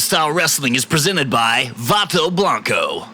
Style Wrestling is presented by Vato Blanco.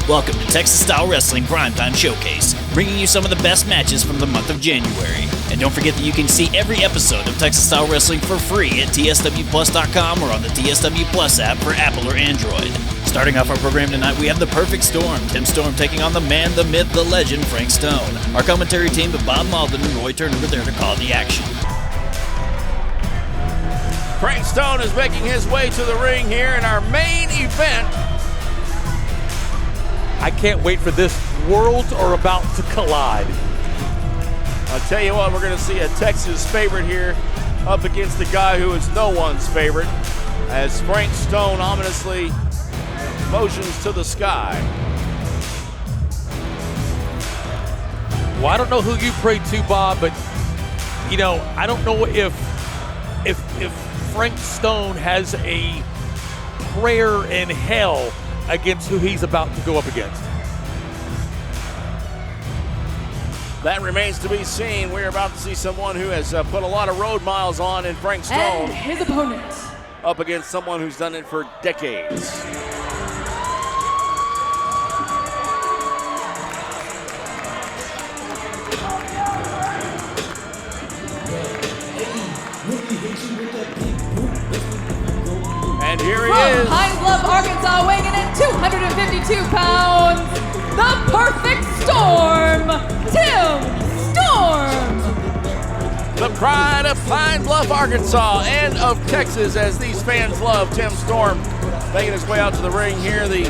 Welcome to Texas Style Wrestling Primetime Showcase, bringing you some of the best matches from the month of January. And don't forget that you can see every episode of Texas Style Wrestling for free at tswplus.com or on the TSW Plus app for Apple or Android. Starting off our program tonight, we have The Perfect Storm. Tim Storm taking on the man, the myth, the legend, Frank Stone. Our commentary team of Bob Malden and Roy Turner were there to call the action. Frank Stone is making his way to the ring here in our main event. I can't wait for this. Worlds are about to collide. I'll tell you what, we're going to see a Texas favorite here up against the guy who is no one's favorite, as Frank Stone ominously motions to the sky. Well, I don't know who you pray to, Bob, but you know, I don't know if Frank Stone has a prayer in hell against who he's about to go up against. That remains to be seen. We're about to see someone who has put a lot of road miles on in Frank Stone. And his opponent, up against someone who's done it for decades. And here he is. From Pine Bluff, Arkansas, weighing in at 252 pounds, the Perfect Storm, Tim Storm. The pride of Pine Bluff, Arkansas, and of Texas, as these fans love Tim Storm, making his way out to the ring here. The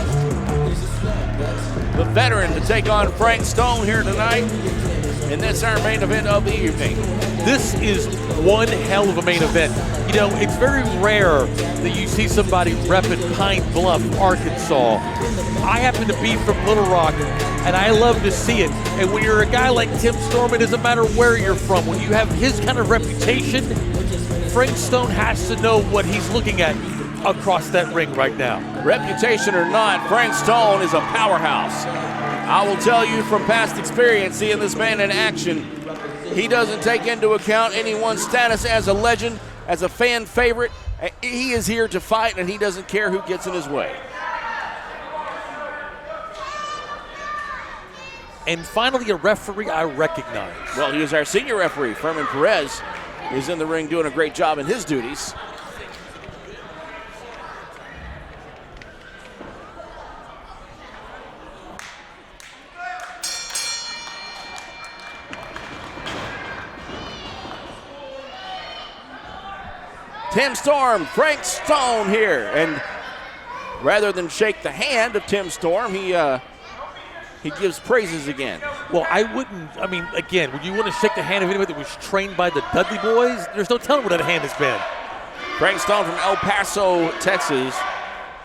veteran to take on Frank Stone here tonight. And that's our main event of the evening. This is one hell of a main event. You know, it's very rare that you see somebody repping Pine Bluff, Arkansas. I happen to be from Little Rock, and I love to see it. And when you're a guy like Tim Storm, it doesn't matter where you're from. When you have his kind of reputation, Frank Stone has to know what he's looking at across that ring right now. Reputation or not, Frank Stone is a powerhouse. I will tell you from past experience, seeing this man in action, he doesn't take into account anyone's status as a legend, as a fan favorite. He is here to fight, and he doesn't care who gets in his way. And finally, a referee I recognize. Well, he is our senior referee, Furman Perez, who's in the ring doing a great job in his duties. Tim Storm, Frank Stone here, and rather than shake the hand of Tim Storm, he gives praises again. Well, I wouldn't, I mean, again, would you want to shake the hand of anybody that was trained by the Dudley Boys? There's no telling what that hand has been. Frank Stone from El Paso, Texas.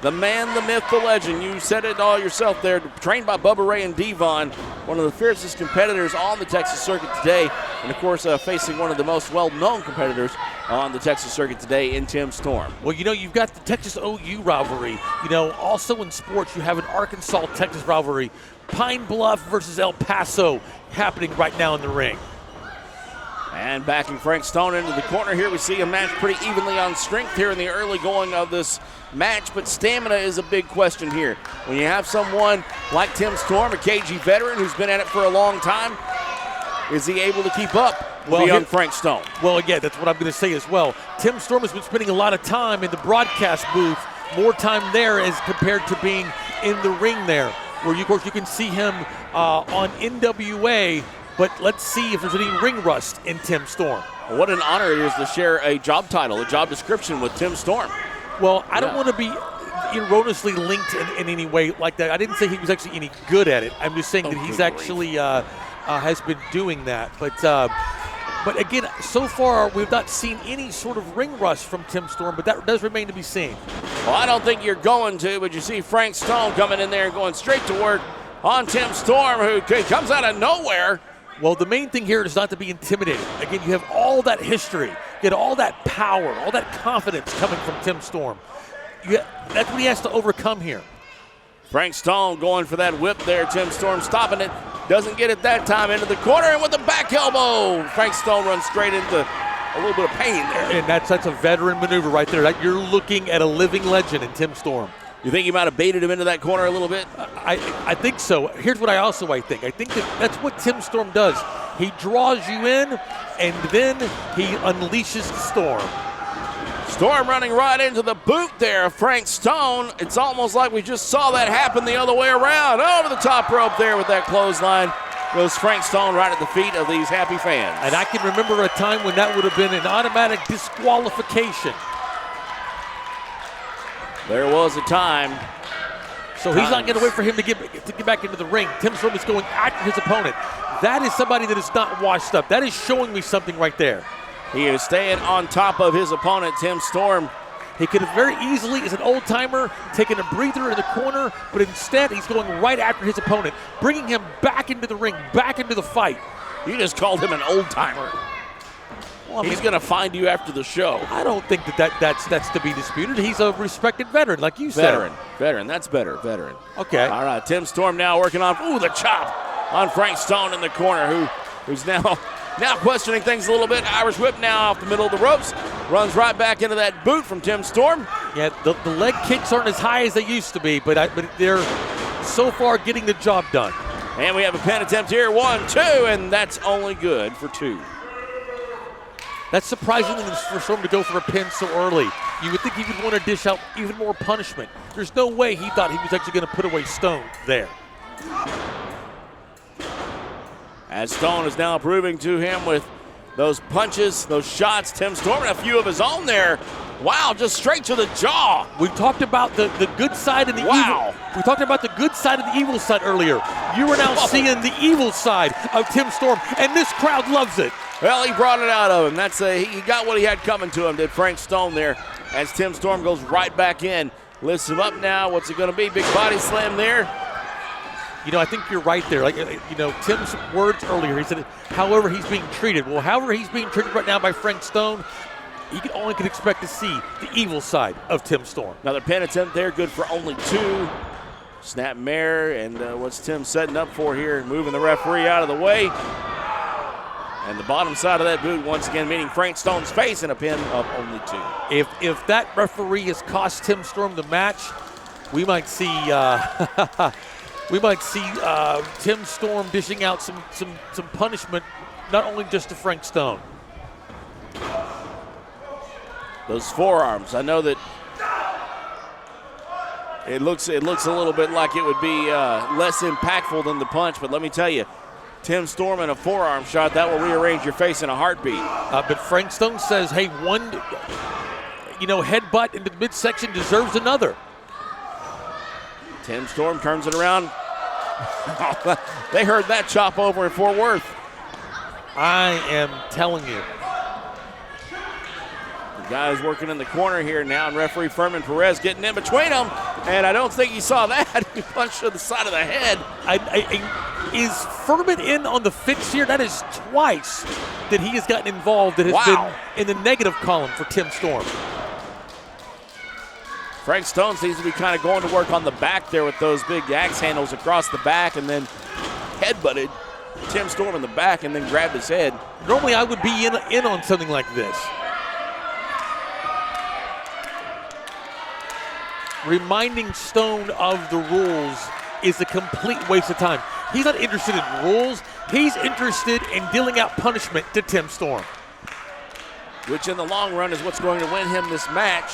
The man, the myth, the legend. You said it all yourself there. Trained by Bubba Ray and Devon, one of the fiercest competitors on the Texas circuit today. And, of course, facing one of the most well-known competitors on the Texas circuit today in Tim Storm. Well, you know, you've got the Texas-OU rivalry. You know, also in sports, you have an Arkansas-Texas rivalry. Pine Bluff versus El Paso happening right now in the ring. And backing Frank Stone into the corner here, we see a match pretty evenly on strength here in the early going of this match, but stamina is a big question here. When you have someone like Tim Storm, a KG veteran who's been at it for a long time, is he able to keep up with the young Frank Stone? Well, again, that's what I'm going to say as well. Tim Storm has been spending a lot of time in the broadcast booth, more time there as compared to being in the ring there, where, of course, you can see him on NWA. But let's see if there's any ring rust in Tim Storm. Well, what an honor it is to share a job title, a job description with Tim Storm. Well, I don't want to be erroneously linked in any way like that. I didn't say he was actually any good at it. I'm just saying that he's actually has been doing that. But again, so far we've not seen any sort of ring rust from Tim Storm, but that does remain to be seen. Well, I don't think you're going to, but you see Frank Stone coming in there and going straight to work on Tim Storm, who comes out of nowhere Well, the main thing here is not to be intimidated. Again, you have all that history, you get all that power, all that confidence coming from Tim Storm. That's what he has to overcome here. Frank Stone going for that whip there. Tim Storm stopping it. Doesn't get it that time into the corner, and with the back elbow, Frank Stone runs straight into a little bit of pain there. And that's a veteran maneuver right there. You're looking at a living legend in Tim Storm. You think he might have baited him into that corner a little bit? I think so. Here's what I think. I think that's what Tim Storm does. He draws you in, and then he unleashes the storm. Storm running right into the boot there of Frank Stone. It's almost like we just saw that happen the other way around. Over the top rope there with that clothesline goes Frank Stone right at the feet of these happy fans. And I can remember a time when that would have been an automatic disqualification. There was a time. So he's not going to wait for him to get back into the ring. Tim Storm is going after his opponent. That is somebody that is not washed up. That is showing me something right there. He is staying on top of his opponent, Tim Storm. He could have very easily, as an old-timer, taken a breather in the corner, but instead he's going right after his opponent, bringing him back into the ring, back into the fight. You just called him an old-timer. Well, he's going to find you after the show. I don't think that's to be disputed. He's a respected veteran, like you said. Veteran. That's better. Veteran. Okay. All right. Tim Storm now working on the chop on Frank Stone in the corner, who's now questioning things a little bit. Irish whip now off the middle of the ropes. Runs right back into that boot from Tim Storm. Yeah, the leg kicks aren't as high as they used to be, but they're so far getting the job done. And we have a pin attempt here. 1, 2, and that's only good for 2. That's surprising for Storm to go for a pin so early. You would think he would want to dish out even more punishment. There's no way he thought he was actually going to put away Stone there. As Stone is now proving to him with those punches, those shots. Tim Storm and a few of his own there. Wow, just straight to the jaw. We talked about the good side and the evil. We talked about the good side and the evil side earlier. You are now seeing the evil side of Tim Storm, and this crowd loves it. Well, he brought it out of him. He got what he had coming to him, did Frank Stone there, as Tim Storm goes right back in. Lifts him up now. What's it going to be? Big body slam there. I think you're right there. Tim's words earlier, he said, however he's being treated. Well, however he's being treated right now by Frank Stone, he only can expect to see the evil side of Tim Storm. Another pin attempt there, good for only 2. Snap mare, and what's Tim setting up for here? Moving the referee out of the way. And the bottom side of that boot once again meeting Frank Stone's face in a pin of only 2. If that referee has cost Tim Storm the match, we might see Tim Storm dishing out some punishment, not only just to Frank Stone. Those forearms, I know that it looks a little bit like it would be less impactful than the punch, but let me tell you, Tim Storm in a forearm shot, that will rearrange your face in a heartbeat. But Frank Stone says, hey, one headbutt into the midsection deserves another. Tim Storm turns it around. They heard that chop over in Fort Worth. I am telling you. The guys working in the corner here now, and referee Furman Perez getting in between them, and I don't think he saw that. He punched to the side of the head. Is Furman in on the fix here? That is twice that he has gotten involved that has been in the negative column for Tim Storm. Frank Stone seems to be kind of going to work on the back there with those big axe handles across the back, and then headbutted Tim Storm in the back and then grabbed his head. Normally I would be in on something like this. Reminding Stone of the rules is a complete waste of time. He's not interested in rules. He's interested in dealing out punishment to Tim Storm. Which in the long run is what's going to win him this match.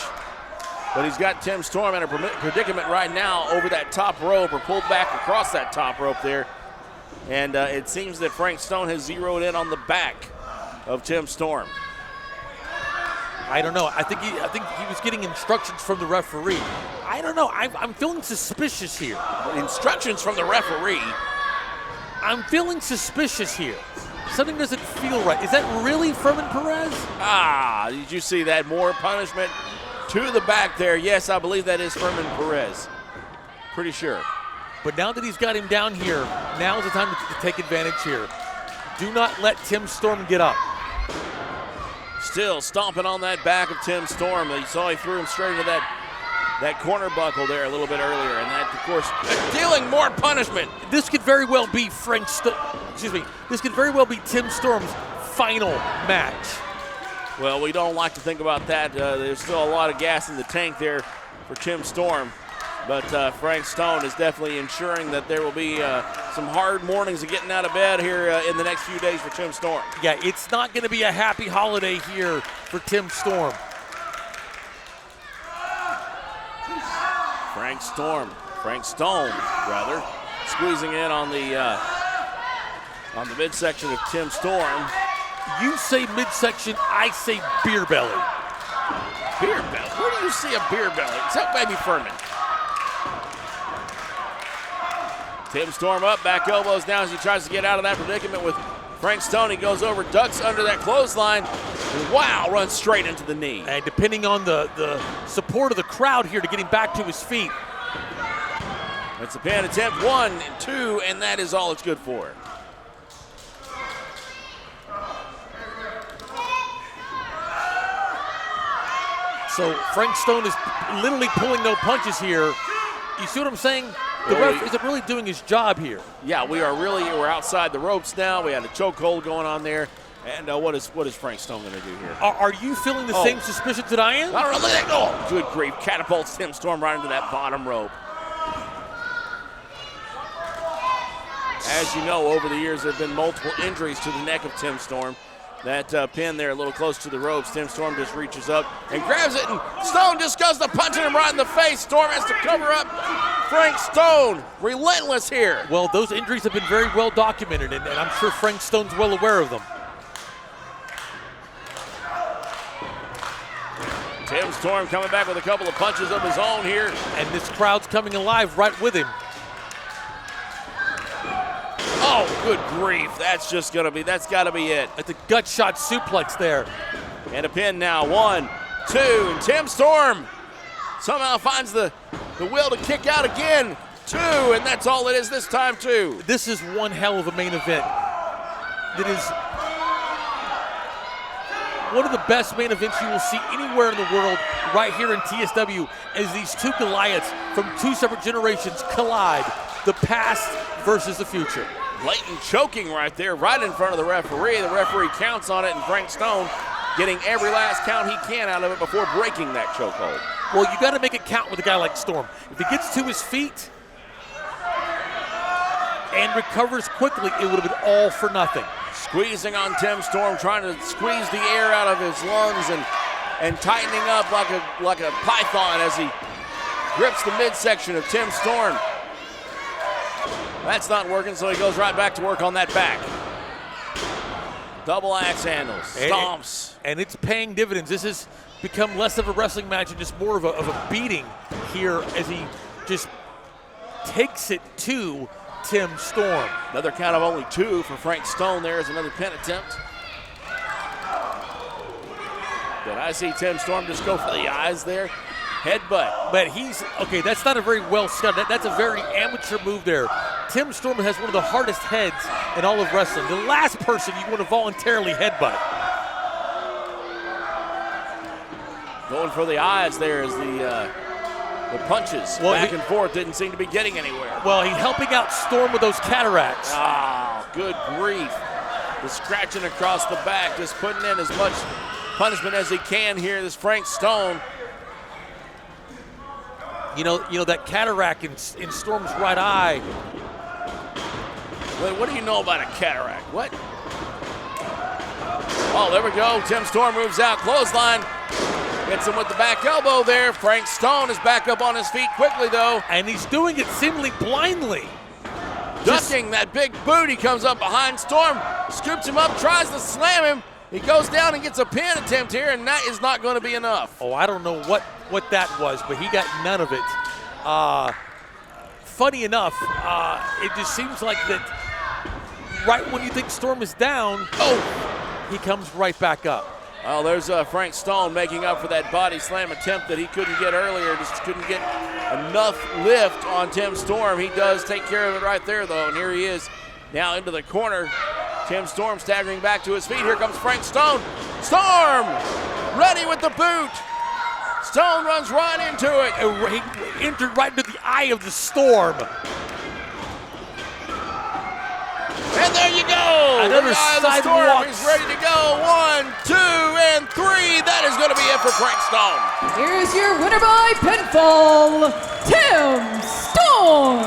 But he's got Tim Storm in a predicament right now over that top rope, or pulled back across that top rope there. And it seems that Frank Stone has zeroed in on the back of Tim Storm. I don't know. I think he was getting instructions from the referee. I don't know. I'm feeling suspicious here. Instructions from the referee? I'm feeling suspicious here. Something doesn't feel right. Is that really Furman Perez? Did you see that? More punishment to the back there. Yes, I believe that is Furman Perez. Pretty sure. But now that he's got him down here, now's the time to take advantage here. Do not let Tim Storm get up. Still stomping on that back of Tim Storm. You saw he threw him straight into that corner buckle there a little bit earlier, and that, of course, dealing more punishment. This could very well be This could very well be Tim Storm's final match. Well, we don't like to think about that. There's still a lot of gas in the tank there for Tim Storm. But Frank Stone is definitely ensuring that there will be some hard mornings of getting out of bed here in the next few days for Tim Storm. Yeah, it's not going to be a happy holiday here for Tim Storm. Frank Stone, rather, squeezing in on the midsection of Tim Storm. You say midsection, I say beer belly. Beer belly? Where do you see a beer belly? Except maybe Furman. Tim Storm up, back elbows down as he tries to get out of that predicament with Frank Stone. He goes over, ducks under that clothesline, and wow, runs straight into the knee. And depending on the support of the crowd here to get him back to his feet. That's a pin attempt, 1 and 2, and that is all it's good for. So Frank Stone is literally pulling no punches here. You see what I'm saying? The ref isn't really doing his job here. Yeah, we're outside the ropes now. We had a chokehold going on there. And what is Frank Stone going to do here? Are you feeling the same suspicions that I am? I don't know, look at that. Oh, good grief. Catapults Tim Storm right into that bottom rope. As you know, over the years, there have been multiple injuries to the neck of Tim Storm. That pin there a little close to the ropes. Tim Storm just reaches up and grabs it, and Stone just goes to punching him right in the face. Storm has to cover up Frank Stone. Relentless here. Well, those injuries have been very well documented, and I'm sure Frank Stone's well aware of them. Tim Storm coming back with a couple of punches of his own here. And this crowd's coming alive right with him. Oh, good grief. That's got to be it. That's a gut shot suplex there. And a pin now, 1, 2, and Tim Storm somehow finds the will to kick out again. 2, and that's all it is this time, too. This is one hell of a main event. It is one of the best main events you will see anywhere in the world right here in TSW as these two Goliaths from two separate generations collide. The past versus the future. Blatant choking right there, right in front of the referee. The referee counts on it, and Frank Stone getting every last count he can out of it before breaking that chokehold. Well, you got to make it count with a guy like Storm. If he gets to his feet and recovers quickly, it would have been all for nothing. Squeezing on Tim Storm, trying to squeeze the air out of his lungs and tightening up like a python as he grips the midsection of Tim Storm. That's not working, so he goes right back to work on that back. Double axe handles, stomps. And it's paying dividends. This has become less of a wrestling match and just more of a beating here as he just takes it to Tim Storm. Another count of only 2 for Frank Stone. There is another pin attempt. Did I see Tim Storm just go for the eyes there? Headbutt. But that's not a very well set. That's a very amateur move there. Tim Storm has one of the hardest heads in all of wrestling. The last person you want to voluntarily headbutt. Going for the eyes there as the punches back and forth didn't seem to be getting anywhere. Well, he's helping out Storm with those cataracts. Oh, good grief. The scratching across the back, just putting in as much punishment as he can here. This Frank Stone. You know that cataract in Storm's right eye. Wait, what do you know about a cataract? What? Oh, there we go. Tim Storm moves out. Clothesline. Gets him with the back elbow there. Frank Stone is back up on his feet quickly, though. And he's doing it seemingly blindly. Ducking that big boot. He comes up behind Storm, scoops him up, tries to slam him. He goes down and gets a pin attempt here, and that is not going to be enough. Oh, I don't know what that was, but he got none of it. Funny enough, it just seems like that right when you think Storm is down, he comes right back up. Well, there's Frank Stone making up for that body slam attempt that he couldn't get earlier. Just couldn't get enough lift on Tim Storm. He does take care of it right there, though, and here he is now into the corner. Tim Storm staggering back to his feet. Here comes Frank Stone. Storm ready with the boot. Stone runs right into it. He entered right into the eye of the Storm. And there you go. Another sidewalk. He's ready to go. 1, 2, and 3. That is going to be it for Frank Stone. Here's your winner by pinfall, Tim Storm.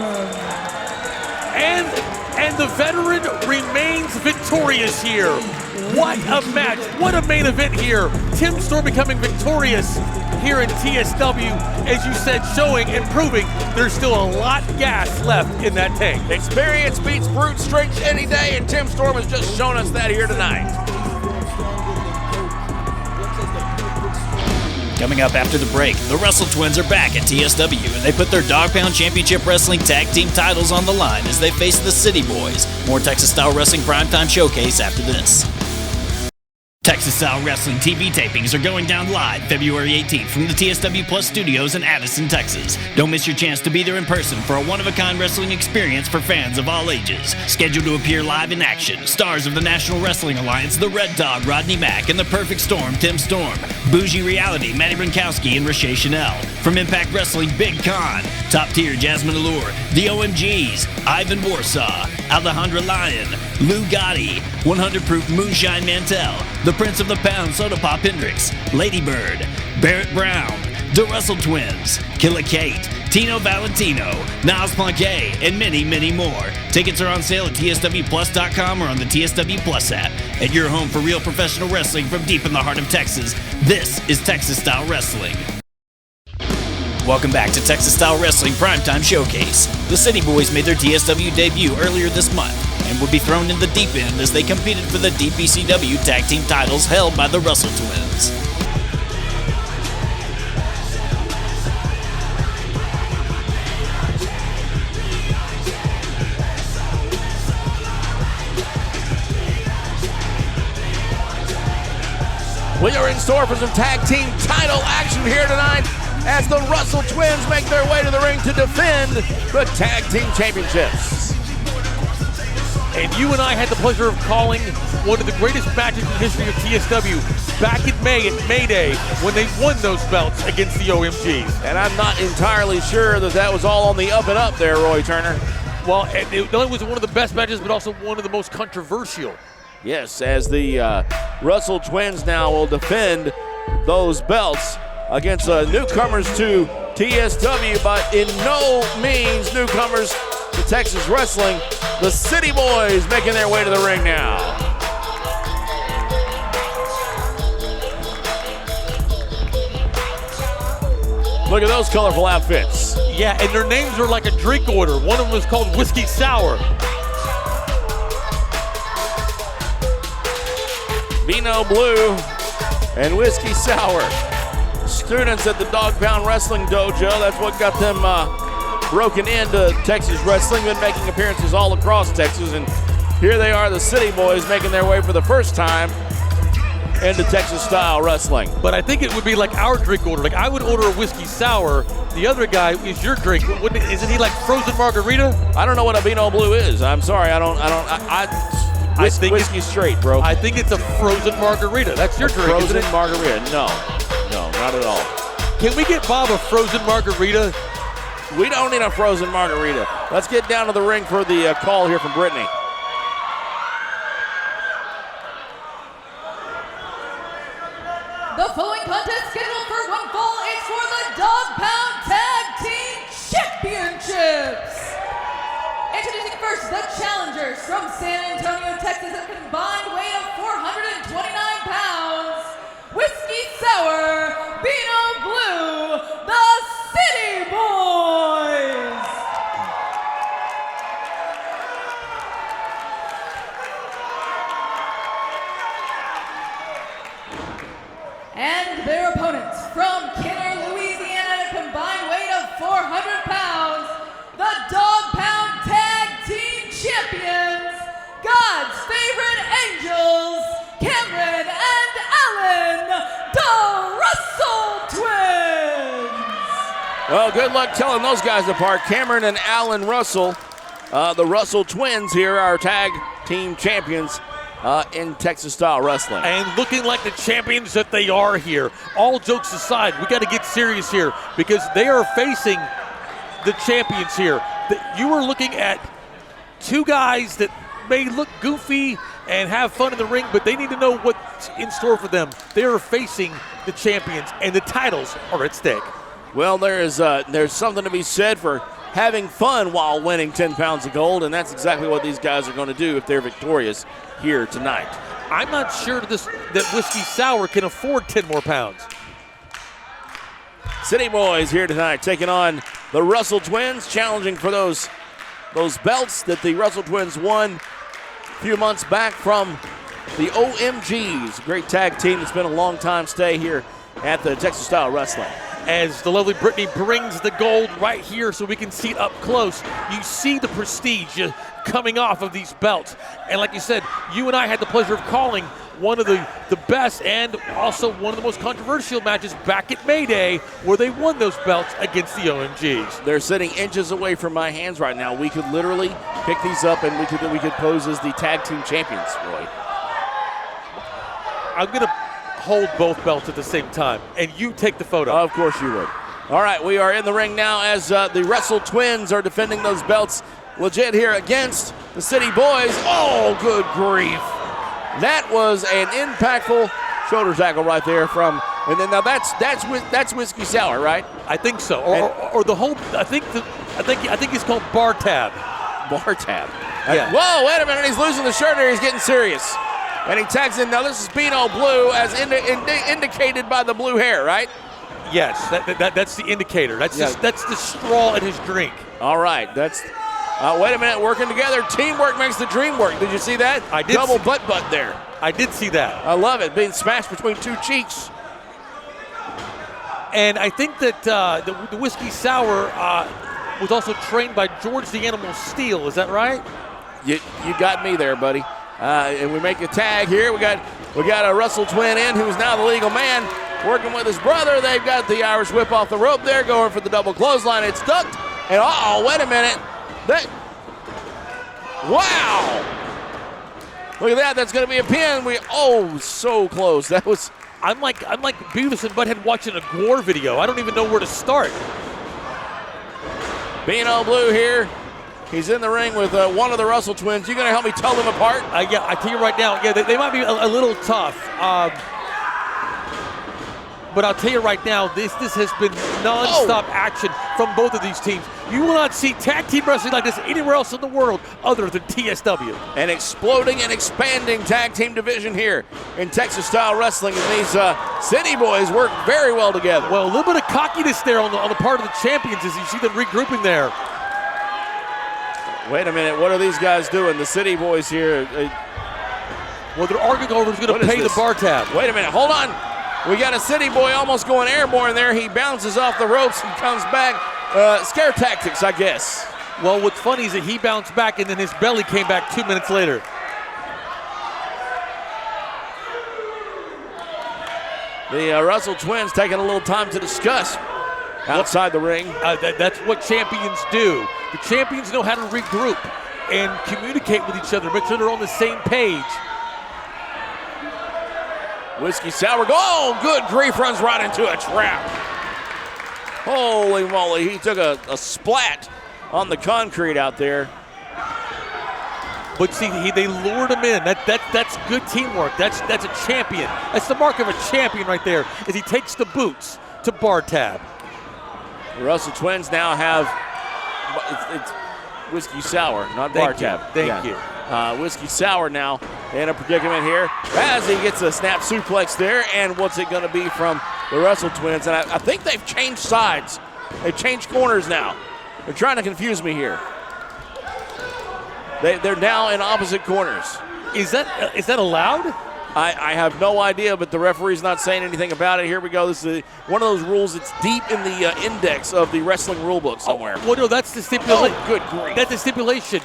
And the veteran remains victorious here. What a match. What a main event here. Tim Storm becoming victorious here in TSW, as you said, showing and proving there's still a lot of gas left in that tank. Experience beats brute strength any day, and Tim Storm has just shown us that here tonight. Coming up after the break, the Wrestle Twins are back at TSW, and they put their Dog Pound Championship Wrestling Tag Team titles on the line as they face the City Boys. More Texas Style Wrestling Primetime Showcase after this. Texas Style Wrestling TV tapings are going down live February 18th from the TSW Studios in Addison, Texas. Don't miss your chance to be there in person for a one-of-a-kind wrestling experience for fans of all ages. Scheduled to appear live in action, stars of the National Wrestling Alliance, the Red Dog, Rodney Mack, and the Perfect Storm, Tim Storm. Bougie Reality, Matty Brinkowski, and Rashay Chanel. From Impact Wrestling, Big Con. Top Tier, Jazmin Allure, the OMGs, Ivan Warsaw, Alejandra Lion, Lou Gotti, 100 Proof Moonshine Mantel, the Prince of the Pound, Soda Pop Hendricks, Lady Bird, Barrett Brown, the Wrestle Twins, Killa Kate, Tino Valentino, Niles Planquet, and many, many more. Tickets are on sale at tswplus.com or on the TSW Plus app. At your home for real professional wrestling from deep in the heart of Texas, this is Texas Style Wrestling. Welcome back to Texas Style Wrestling Primetime Showcase. The City Boys made their TSW debut earlier this month and would be thrown in the deep end as they competed for the DPCW Tag Team titles held by the Wrestle Twins. We are in store for some tag team title action here tonight as the Wrestle Twins make their way to the ring to defend the tag team championships. And you and I had the pleasure of calling one of the greatest matches in the history of TSW back in May at May Day when they won those belts against the OMGs. And I'm not entirely sure that was all on the up and up there, Roy Turner. Well, it was one of the best matches, but also one of the most controversial. Yes, as the Wrestle Twins now will defend those belts against newcomers to TSW, but in no means newcomers to Texas wrestling. The City Boys making their way to the ring now. Look at those colorful outfits. Yeah, and their names are like a drink order. One of them is called Whiskey Sour. Vino Blue and Whiskey Sour. Students at the Dog Pound Wrestling Dojo. That's what got them broken into Texas wrestling. Been making appearances all across Texas. And here they are, the City Boys, making their way for the first time into Texas style wrestling. But I think it would be like our drink order. Like I would order a Whiskey Sour. The other guy is your drink. Isn't he like frozen margarita? I don't know what a Vino Blue is. I'm sorry. I think whiskey straight, bro. I think it's a frozen margarita. That's your drink, frozen isn't it? margarita. No, not at all. Can we get Bob a frozen margarita? We don't need a frozen margarita. Let's get down to the ring for the call here from Brittany. The following contest scheduled for one fall is for the Dog Pound Tag Team Championships. Introducing first the challengers from San Antonio, Texas, at a combined weight of 429 pounds. Whiskey Sour, Vino Blue, the City Boys. And their opponents from Kenner, Louisiana, at a combined weight of 400 pounds, the Dog Pound Tag Team Champions, God's Favorite Angels, Cameron and Allen, the Wrestle Twins. Well, good luck telling those guys apart. Cameron and Allen Russell The Russell Twins here are tag team champions in Texas Style Wrestling. And looking like the champions that they are here. All jokes aside, we got to get serious here because they are facing the champions here. You are looking at two guys that may look goofy and have fun in the ring, but they need to know what's in store for them. They are facing the champions, and the titles are at stake. Well, there's something to be said for having fun while winning 10 pounds of gold, and that's exactly what these guys are going to do if they're victorious here tonight. I'm not sure that Whiskey Sour can afford 10 more pounds. City Boys here tonight taking on the Russell Twins, challenging for those belts that the Russell Twins won a few months back from the OMGs. Great tag team that's been a long time stay here at the Texas Style Wrestling. As the lovely Brittany brings the gold right here so we can see it up close, you see the prestige coming off of these belts. And like you said, you and I had the pleasure of calling one of the best and also one of the most controversial matches back at May Day where they won those belts against the OMGs. They're sitting inches away from my hands right now. We could literally pick these up and we could pose as the tag team champions, Roy. I'm going to hold both belts at the same time, and you take the photo. Of course you would. All right, we are in the ring now as the Russell Twins are defending those belts legit here against the City Boys. Oh, good grief. That was an impactful shoulder tackle right there from, and then now that's Whiskey Sour, right? I think so. Or the whole. I think he's called bar tab. Bar tab. Yeah. Whoa! Wait a minute. He's losing the shirt here. He's getting serious. And he tags in. Now this is Beano Blue, as indicated by the blue hair, right? Yes. That's the indicator. That's the straw in his drink. All right. That's. Wait a minute, working together. Teamwork makes the dream work. Did you see that? I did. Double butt there. I did see that. I love it, being smashed between two cheeks. And I think that the Whiskey Sour was also trained by George the Animal Steele. Is that right? You got me there, buddy. And we make a tag here. We got a Russell Twin in, who's now the legal man, working with his brother. They've got the Irish whip off the rope there, going for the double clothesline. It's ducked. And wait a minute. Wow! Look at that. That's going to be a pin. So close. That was. I'm like Beavis and Butthead watching a Gore video. I don't even know where to start. Beano Blue here. He's in the ring with one of the Russell Twins. You going to help me tell them apart? Yeah, I tell you right now. Yeah, they might be a little tough. But I'll tell you right now, this has been non-stop action from both of these teams. You will not see tag team wrestling like this anywhere else in the world other than TSW. An exploding and expanding tag team division here in Texas Style Wrestling, and these City Boys work very well together. Well, a little bit of cockiness there on the part of the champions as you see them regrouping there. Wait a minute, what are these guys doing? The City Boys here. Well, they're arguing over who's going to pay the bar tab. Wait a minute, hold on. We got a City Boy almost going airborne there. He bounces off the ropes and comes back. Scare tactics, I guess. Well, what's funny is that he bounced back and then his belly came back 2 minutes later. The Russell Twins taking a little time to discuss outside the ring. That's what champions do. The champions know how to regroup and communicate with each other, make sure they're on the same page. Whiskey Sour, good grief, runs right into a trap. Holy moly, he took a splat on the concrete out there. But see, they lured him in. That's good teamwork. That's a champion. That's the mark of a champion right there, as he takes the boots to bar tab. The Russell Twins now have it's Whiskey Sour, not bar tab. Thank you. Whiskey Sour now in a predicament here as he gets a snap suplex there. And what's it going to be from the Russell Twins? And I think they've changed sides. They've changed corners now. They're trying to confuse me here. They're now in opposite corners. Is that allowed? I have no idea, but the referee's not saying anything about it. Here we go. This is one of those rules that's deep in the index of the wrestling rule book somewhere. Well, no, that's the stipulation. Oh, good grief. That's the stipulation.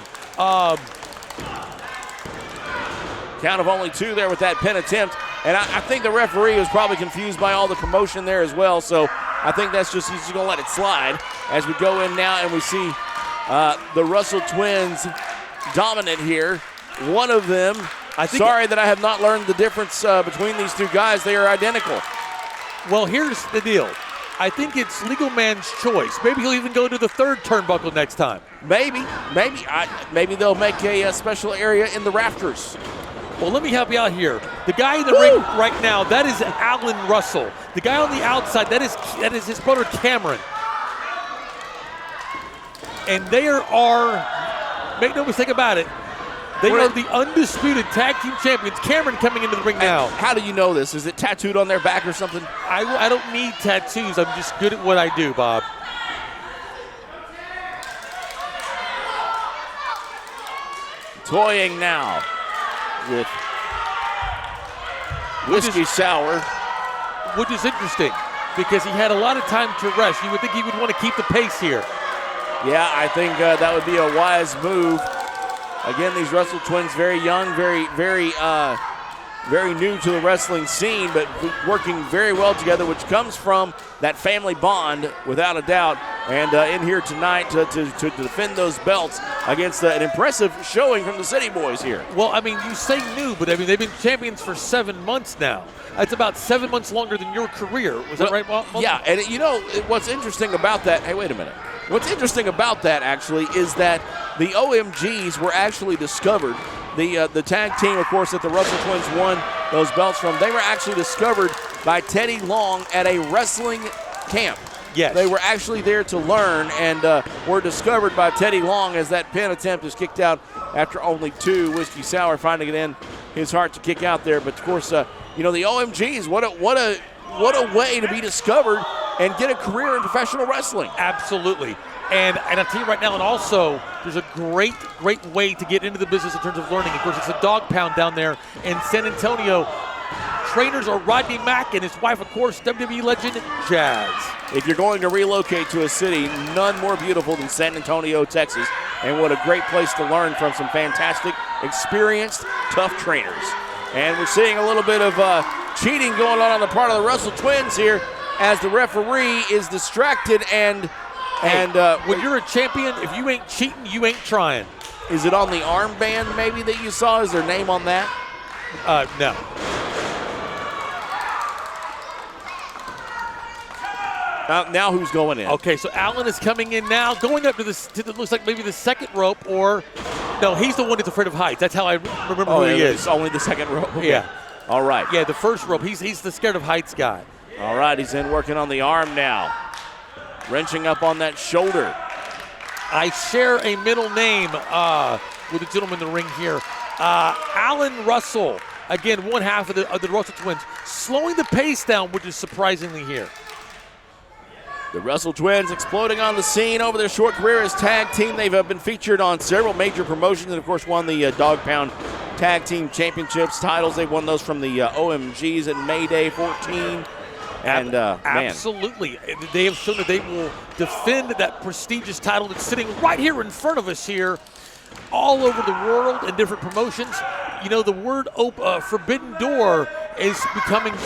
Count of only two there with that pin attempt. And I think the referee was probably confused by all the commotion there as well. So I think he's just going to let it slide as we go in now and we see The Russell twins dominant here. One of them, sorry that I have not learned the difference between these two guys. They are identical. Well, here's the deal. I think it's legal man's choice. Maybe he'll even go to the third turnbuckle next time. Maybe they'll make a special area in the rafters. Well, let me help you out here. The guy in the ring right now, that is Alan Russell. The guy on the outside, that is his brother Cameron. And they are, make no mistake about it, they are the undisputed tag team champions. Cameron coming into the ring now. How do you know this? Is it tattooed on their back or something? I don't need tattoos. I'm just good at what I do, Bob. Toying now with Whiskey Sour. Which is interesting because he had a lot of time to rest. You would think he would want to keep the pace here. Yeah, I think that would be a wise move. Again, these Russell twins, very young, very new to the wrestling scene, but working very well together, which comes from that family bond, without a doubt. And in here tonight to defend those belts against an impressive showing from the City Boys here. Well, I mean, you say new, but I mean, they've been champions for 7 months now. That's about 7 months longer than your career. Was that right, Bob? Yeah, and you know, what's interesting about that, hey, wait a minute. What's interesting about that, actually, is that the OMGs were actually discovered. The tag team, of course, that the Russell twins won those belts from, they were actually discovered by Teddy Long at a wrestling camp. Yes. They were actually there to learn and were discovered by Teddy Long as that pin attempt is kicked out after only 2. Whiskey Sour finding it in his heart to kick out there. But, of course, you know, the OMGs, what a way to be discovered and get a career in professional wrestling. Absolutely. And I'll tell you right now, and also, there's a great way to get into the business in terms of learning. Of course, it's a dog pound down there in San Antonio. Trainers are Rodney Mack and his wife, of course, WWE legend Jazz. If you're going to relocate to a city, none more beautiful than San Antonio, Texas. And what a great place to learn from some fantastic, experienced, tough trainers. And we're seeing a little bit of cheating going on the part of the Russell twins here as the referee is distracted and when you're a champion, if you ain't cheating, you ain't trying. Is it on the armband maybe that you saw? Is there a name on that? No. Now who's going in? Okay, so Allen is coming in now, going up to looks like maybe the second rope, or no, he's the one that's afraid of heights. That's how I remember who he is. It's only the second rope. Okay. Yeah. All right. Yeah, the first rope. He's the scared of heights guy. All right, he's in working on the arm now. Wrenching up on that shoulder. I share a middle name with the gentleman in the ring here. Alan Russell, again, one half of the Russell twins, slowing the pace down, which is surprisingly here. The Russell twins exploding on the scene over their short career as tag team. They've been featured on several major promotions and, of course, won the Dog Pound Tag Team Championships titles. They won those from the OMGs at May Day 14. And absolutely, they have shown that they will defend that prestigious title that's sitting right here in front of us here, all over the world in different promotions. You know, the word forbidden door is becoming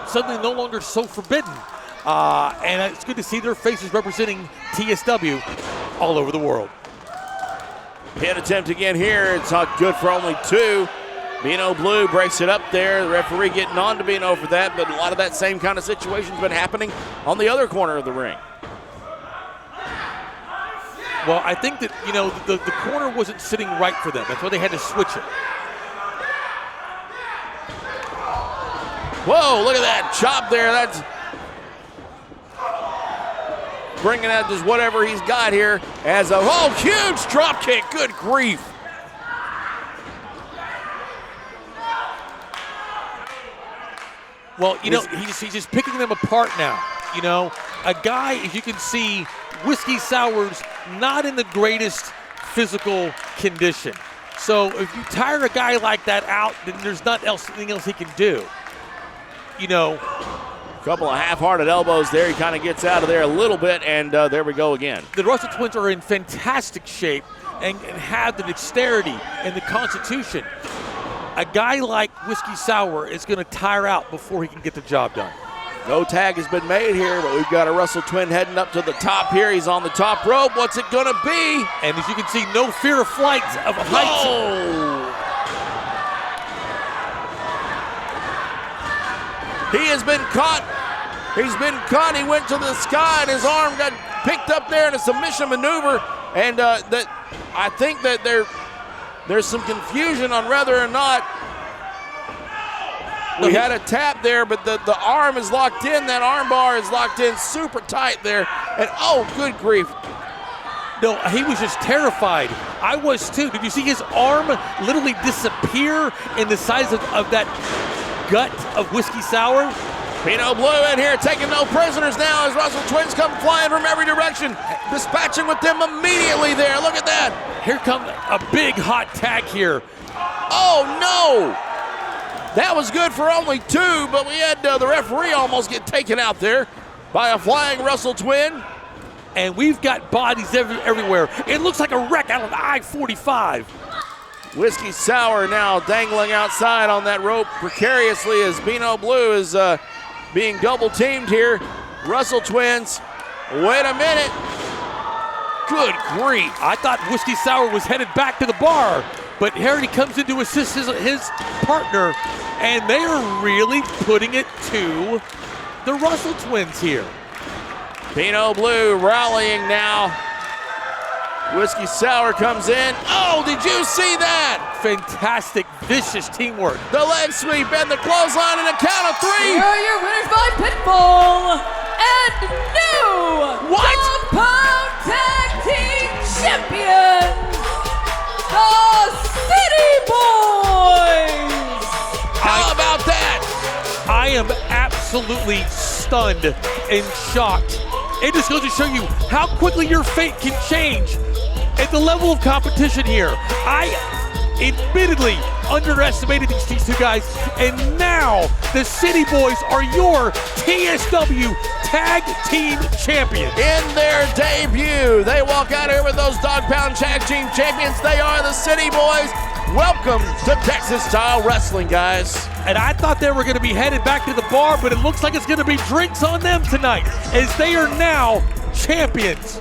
suddenly no longer so forbidden, and it's good to see their faces representing TSW all over the world. Pin attempt again here. It's not good for only 2. Bino Blue breaks it up there. The referee getting on to Bino for that, but a lot of that same kind of situation's been happening on the other corner of the ring. Well, I think that, you know, the corner wasn't sitting right for them. That's why they had to switch it. Whoa, look at that chop there. That's bringing out just whatever he's got here as a huge drop kick. Good grief. Well, you know, he's just picking them apart now. You know, a guy, as you can see, Whiskey Sour's not in the greatest physical condition. So if you tire a guy like that out, then there's nothing else he can do. You know. A couple of half-hearted elbows there. He kind of gets out of there a little bit, and there we go again. The Russell twins are in fantastic shape and have the dexterity and the constitution. A guy like Whiskey Sour is going to tire out before he can get the job done. No tag has been made here, but we've got a Russell Twin heading up to the top here. He's on the top rope. What's it going to be? And as you can see, no fear of flight, of heights. Oh! He has been caught. He's been caught. He went to the sky, and his arm got picked up there in a submission maneuver. And I think that there's some confusion on whether or not we had a tap there, but the arm is locked in. That arm bar is locked in super tight there. And oh, good grief. No, he was just terrified. I was too. Did you see his arm literally disappear in the size of that gut of Whiskey Sour? Pinot Blue in here taking no prisoners now as Russell Twins come flying from every direction, dispatching with them immediately there. Look at that. Here comes a big hot tag here. Oh, no. That was good for only 2, but we had the referee almost get taken out there by a flying Russell Twin. And we've got bodies everywhere. It looks like a wreck out of I-45. Whiskey Sour now dangling outside on that rope precariously as Pinot Blue is being double teamed here. Russell Twins, wait a minute. Good grief. I thought Whiskey Sour was headed back to the bar, but Harry comes in to assist his partner, and they are really putting it to the Russell Twins here. Pinot Blue rallying now. Whiskey Sour comes in. Oh, did you see that? Fantastic, vicious teamwork. The leg sweep and the clothesline and a count of 3. Here are your winners by pinfall and new Dog Pound Tag Team Champions, the City Boys. How about that? I am absolutely stunned and shocked. It just goes to show you how quickly your fate can change at the level of competition here. I admittedly underestimated these 2 guys, and now the City Boys are your TSW Tag Team Champions. In their debut, they walk out here with those Dog Pound Tag Team Champions. They are the City Boys. Welcome to Texas Style Wrestling, guys. And I thought they were going to be headed back to the bar, but it looks like it's going to be drinks on them tonight, as they are now champions.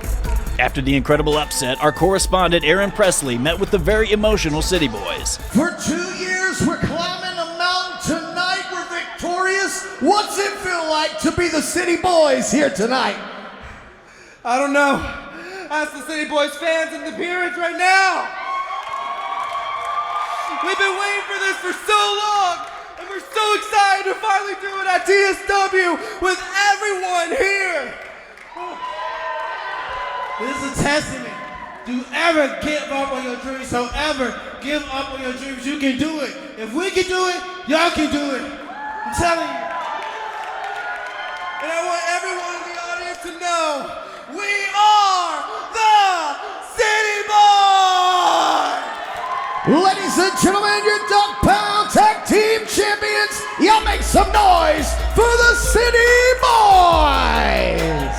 After the incredible upset, our correspondent Aaron Presley met with the very emotional City Boys. For 2 years, we're climbing a mountain. Tonight, we're victorious. What's it feel like to be the City Boys here tonight? I don't know. Ask the City Boys fans in the appearance right now. We've been waiting for this for so long, and we're so excited to finally do it at TSW with everyone here. This is a testament. Do ever give up on your dreams. So ever give up on your dreams. You can do it. If we can do it, y'all can do it. I'm telling you. And I want everyone in the audience to know, we are the City Boys! Ladies and gentlemen, your Dog Pound Tag Team Champions. Y'all make some noise for the City Boys.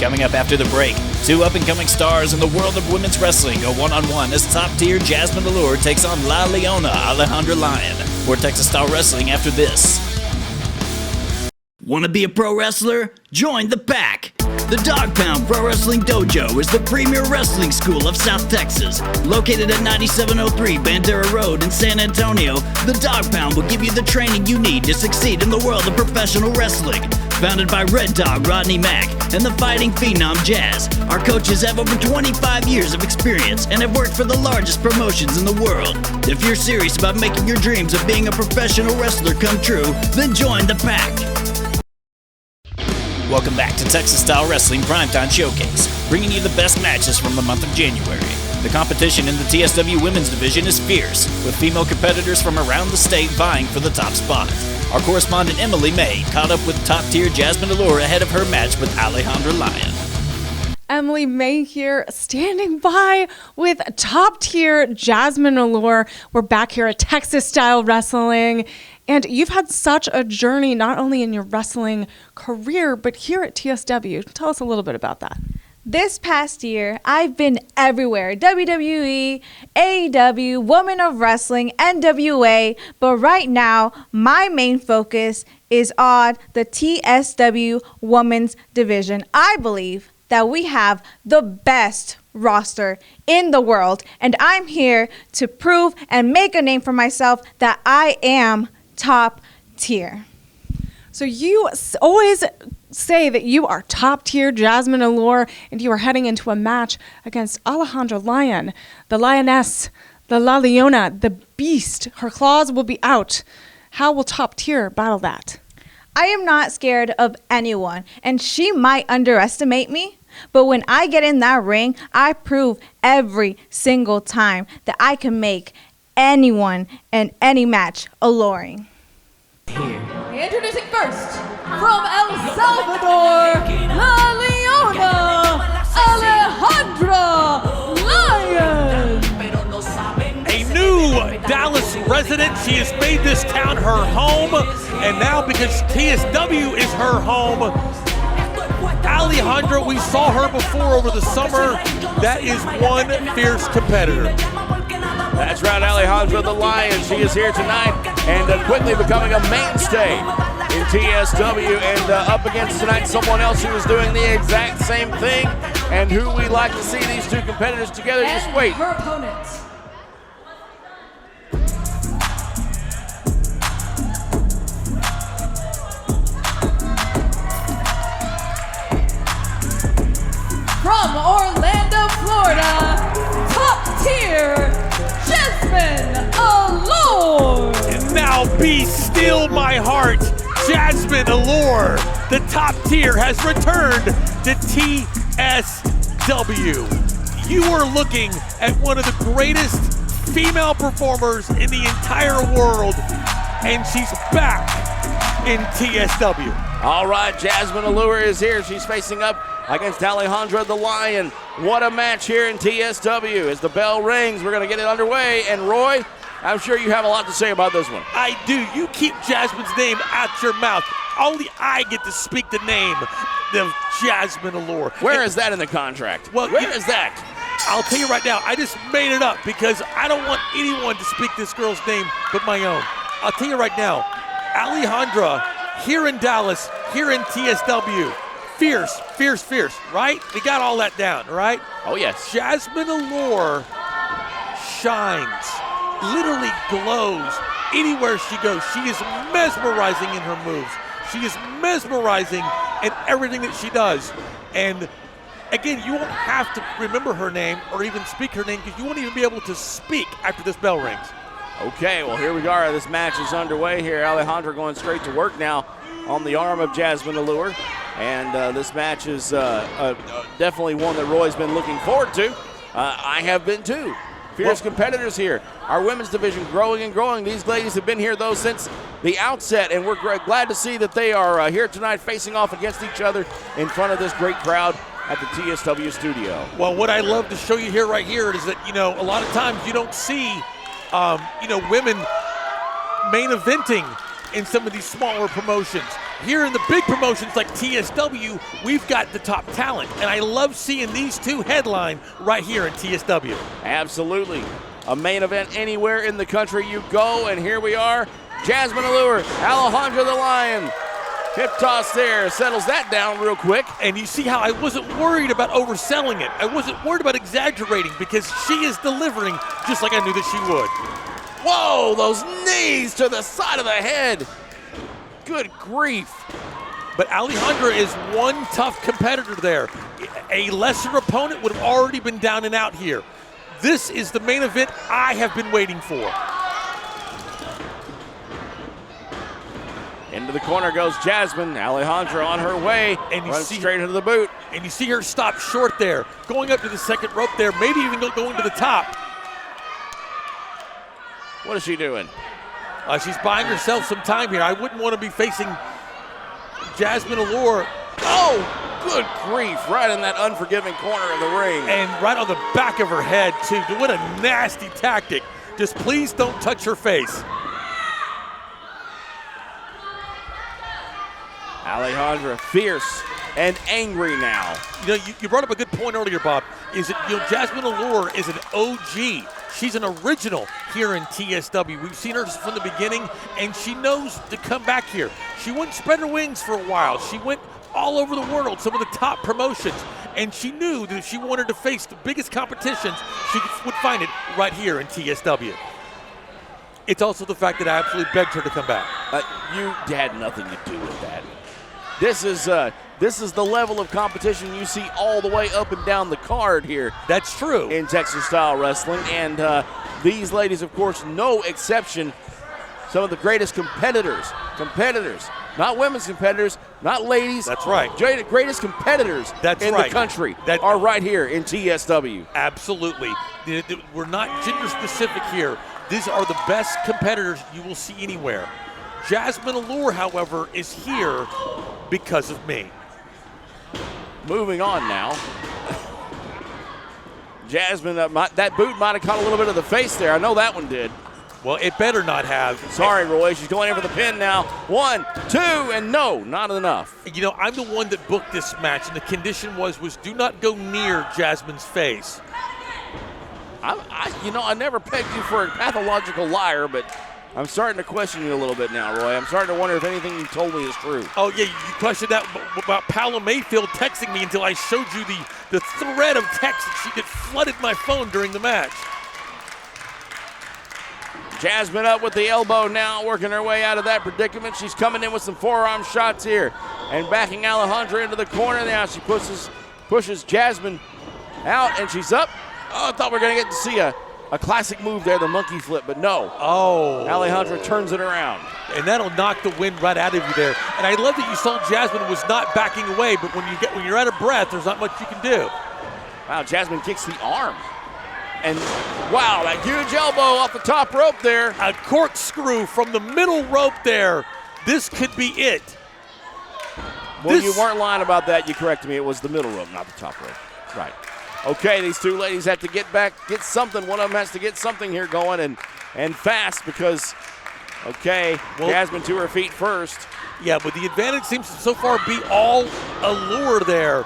Coming up after the break, 2 up-and-coming stars in the world of women's wrestling go one-on-one as top-tier Jazmin Allure takes on La Leona Alejandra Lion. For Texas Style Wrestling after this. Want to be a pro wrestler? Join the pack! The Dog Pound Pro Wrestling Dojo is the premier wrestling school of South Texas. Located at 9703 Bandera Road in San Antonio, the Dog Pound will give you the training you need to succeed in the world of professional wrestling. Founded by Red Dog Rodney Mack and the fighting phenom Jazz, our coaches have over 25 years of experience and have worked for the largest promotions in the world. If you're serious about making your dreams of being a professional wrestler come true, then join the pack. Welcome back to Texas Style Wrestling Primetime Showcase, bringing you the best matches from the month of January. The competition in the TSW Women's Division is fierce, with female competitors from around the state vying for the top spot. Our correspondent Emily May caught up with top-tier Jazmin Allure ahead of her match with Alejandra Lion. Emily May here, standing by with top-tier Jazmin Allure. We're back here at Texas Style Wrestling. And you've had such a journey, not only in your wrestling career, but here at TSW. Tell us a little bit about that. This past year, I've been everywhere. WWE, AEW, Women of Wrestling, NWA. But right now, my main focus is on the TSW Women's Division. I believe that we have the best roster in the world, and I'm here to prove and make a name for myself that I am top tier. So you always say that you are top tier Jazmin Allure, and you are heading into a match against Alejandra Lion, the Lioness, the La Leona, the Beast. Her claws will be out. How will top tier battle that? I am not scared of anyone, and she might underestimate me, but when I get in that ring, I prove every single time that I can make anyone and any match alluring. Introducing first, from El Salvador, La Leona, Alejandra Lion. A new Dallas resident. She has made this town her home, and now because TSW is her home, Alejandra, we saw her before over the summer. That is one fierce competitor. That's right, Alejandra the Lion. She is here tonight and quickly becoming a mainstay in TSW, and up against tonight someone else who is doing the exact same thing, and who we like to see these two competitors together. And just wait. her opponent, from Orlando, Florida, top tier, Jazmin Allure. And now be still my heart, Jazmin Allure. The top tier has returned to TSW. You are looking at one of the greatest female performers in the entire world, and she's back in TSW. All right, Jazmin Allure is here. She's facing up against Alejandra the Lion. What a match here in TSW. As the bell rings, we're going to get it underway. And Roy, I'm sure you have a lot to say about this one. I do. You keep Jazmin's name out your mouth. Only I get to speak the name of Jazmin Allure. Where is that in the contract? Well, where is that? I'll tell you right now, I just made it up because I don't want anyone to speak this girl's name but my own. I'll tell you right now, Alejandra, here in Dallas, here in TSW, fierce, fierce, fierce, right? We got all that down, right? Oh, yes. Jazmin Allure shines, literally glows anywhere she goes. She is mesmerizing in her moves. She is mesmerizing in everything that she does. And again, you won't have to remember her name or even speak her name because you won't even be able to speak after this bell rings. Okay, well, here we are. This match is underway here. Alejandra going straight to work now on the arm of Jazmin Allure. And this match is definitely one that Roy's been looking forward to. I have been too. Fierce competitors here. Our women's division growing and growing. These ladies have been here, though, since the outset, and we're glad to see that they are here tonight facing off against each other in front of this great crowd at the TSW studio. Well, what I love to show you here right here is that, you know, a lot of times you don't see, women main eventing in some of these smaller promotions. Here in the big promotions like TSW, we've got the top talent, and I love seeing these two headline right here in TSW. Absolutely. A main event anywhere in the country you go, and here we are. Jazmin Allure, Alejandra the Lion. Hip toss there, settles that down real quick. And you see how I wasn't worried about overselling it. I wasn't worried about exaggerating because she is delivering just like I knew that she would. Whoa, those knees to the side of the head. Good grief. But Alejandra is one tough competitor there. A lesser opponent would have already been down and out here. This is the main event I have been waiting for. Into the corner goes Jazmin. Alejandra on her way, and runs straight into the boot. And you see her stop short there, going up to the second rope there, maybe even going to the top. What is she doing? She's buying herself some time here. I wouldn't want to be facing Jazmin Allure. Oh, good grief. Right in that unforgiving corner of the ring. And right on the back of her head, too. What a nasty tactic. Just please don't touch her face. Alejandra, fierce and angry now. You know, you brought up a good point earlier, Bob. Is that, Jazmin Allure is an OG She's an original here in TSW. We've seen her from the beginning, and she knows to come back here. She wouldn't spread her wings for a while. She went all over the world, some of the top promotions, and she knew that if she wanted to face the biggest competitions, she would find it right here in TSW. It's also the fact that I absolutely begged her to come back. You had nothing to do with that. This is the level of competition you see all the way up and down the card here. That's true. In Texas Style Wrestling, and these ladies, of course, no exception. Some of the greatest competitors, not women's competitors, not ladies. That's right. Greatest competitors in the country are right here in TSW. Absolutely. We're not gender specific here. These are the best competitors you will see anywhere. Jazmin Allure, however, is here because of me. Moving on now. Jazmin, that boot might have caught a little bit of the face there. I know that one did. Well, it better not have. Sorry, Roy. She's going in for the pin now. 1, 2, and no, not enough. You know, I'm the one that booked this match, and the condition was do not go near Jazmin's face. I never pegged you for a pathological liar, but I'm starting to question you a little bit now, Roy. I'm starting to wonder if anything you told me is true. Oh, yeah, you questioned that about Paolo Mayfield texting me until I showed you the thread of text that flooded my phone during the match. Jazmin up with the elbow now, working her way out of that predicament. She's coming in with some forearm shots here and backing Alejandra into the corner now. She pushes Jazmin out, and she's up. Oh, I thought we were going to get to see a classic move there, the monkey flip, but no. Oh. Alejandra turns it around. And that'll knock the wind right out of you there. And I love that you saw Jazmin was not backing away, but when you're out of breath, there's not much you can do. Wow, Jazmin kicks the arm. And wow, that huge elbow off the top rope there. A corkscrew from the middle rope there. This could be it. Well, you weren't lying about that. You corrected me. It was the middle rope, not the top rope. Right. Okay, these two ladies have to get something. One of them has to get something here going and fast because, Jazmin to her feet first. Yeah, but the advantage seems to so far be all Allure there.